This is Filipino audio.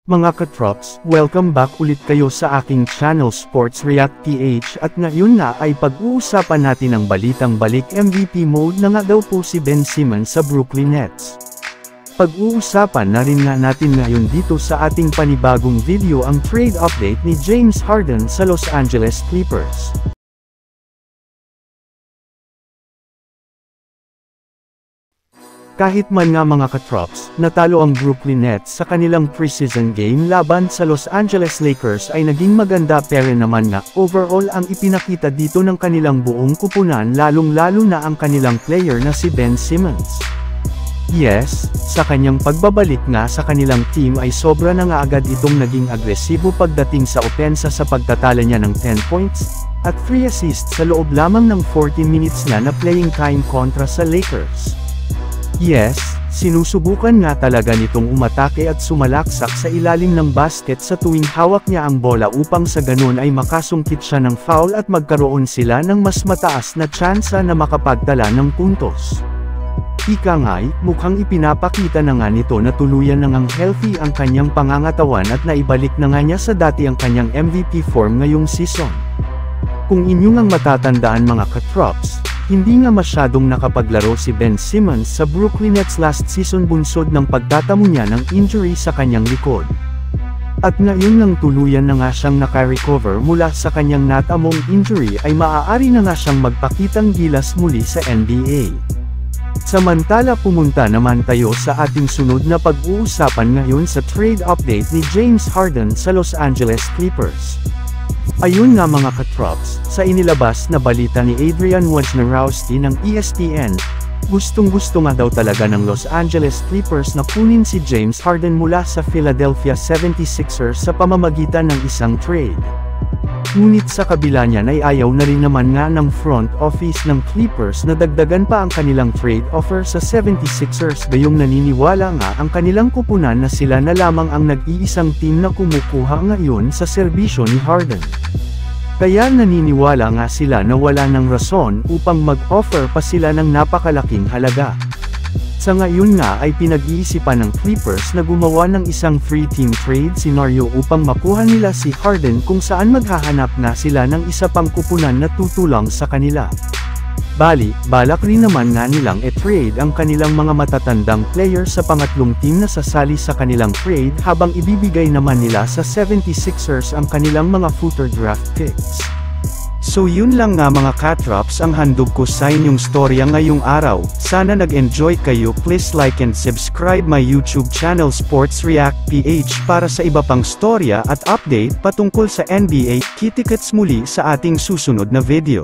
Mga katrops, welcome back ulit kayo sa aking channel Sports React PH at ngayon nga ay pag-uusapan natin ang balitang balik MVP mode na nga daw po si Ben Simmons sa Brooklyn Nets. Pag-uusapan na rin nga natin ngayon dito sa ating panibagong video ang trade update ni James Harden sa Los Angeles Clippers. Kahit man nga mga katrops, natalo ang Brooklyn Nets sa kanilang preseason game laban sa Los Angeles Lakers ay naging maganda pero naman nga overall ang ipinakita dito ng kanilang buong kupunan lalong-lalo na ang kanilang player na si Ben Simmons. Yes, sa kanyang pagbabalik nga sa kanilang team ay sobra na nga agad itong naging agresibo pagdating sa opensa sa pagtatala niya ng 10 points, at 3 assists sa loob lamang ng 40 minutes na playing time kontra sa Lakers. Yes, sinusubukan nga talaga nitong umatake at sumalaksak sa ilalim ng basket sa tuwing hawak niya ang bola upang sa ganun ay makasungkit siya ng foul at magkaroon sila ng mas mataas na tsansa na makapagtala ng puntos. Ika nga'y, mukhang ipinapakita na nga nito na tuluyan na ngang healthy ang kanyang pangangatawan at naibalik na nga niya sa dati ang kanyang MVP form ngayong season. Kung inyong ang matatandaan mga katrops, hindi nga masyadong nakapaglaro si Ben Simmons sa Brooklyn Nets last season bunsod ng pagtatamo niya ng injury sa kanyang likod. At ngayon nang tuluyan na nga siyang naka-recover mula sa kanyang natamong injury ay maaari na nga siyang magpakitang gilas muli sa NBA. Samantala pumunta naman tayo sa ating sunod na pag-uusapan ngayon sa trade update ni James Harden sa Los Angeles Clippers. Ayun nga mga katrops, sa inilabas na balita ni Adrian Wojnarowski ng ESPN, gustong-gusto nga daw talaga ng Los Angeles Clippers na kunin si James Harden mula sa Philadelphia 76ers sa pamamagitan ng isang trade. Ngunit sa kabila niyan ay ayaw na rin naman nga ng front office ng Clippers na dagdagan pa ang kanilang trade offer sa 76ers gayong naniniwala nga ang kanilang kupunan na sila na lamang ang nag-iisang team na kumukuha ngayon sa serbisyo ni Harden. Kaya naniniwala nga sila na wala ng rason upang mag-offer pa sila ng napakalaking halaga. Sa ngayon nga ay pinag-iisipan ng Clippers na gumawa ng isang free team trade scenario upang makuha nila si Harden kung saan maghahanap nga sila ng isa pang kupunan na tutulang sa kanila. Bali, balak rin naman nga nilang e-trade ang kanilang mga matatandang player sa pangatlong team na sasali sa kanilang trade habang ibibigay naman nila sa 76ers ang kanilang mga future draft picks. So yun lang nga mga katrops ang handog ko sa inyong storya ngayong araw. Sana nag-enjoy kayo. Please like and subscribe my YouTube channel Sports React PH para sa iba pang storya at update patungkol sa NBA. Kita-kits muli sa ating susunod na video.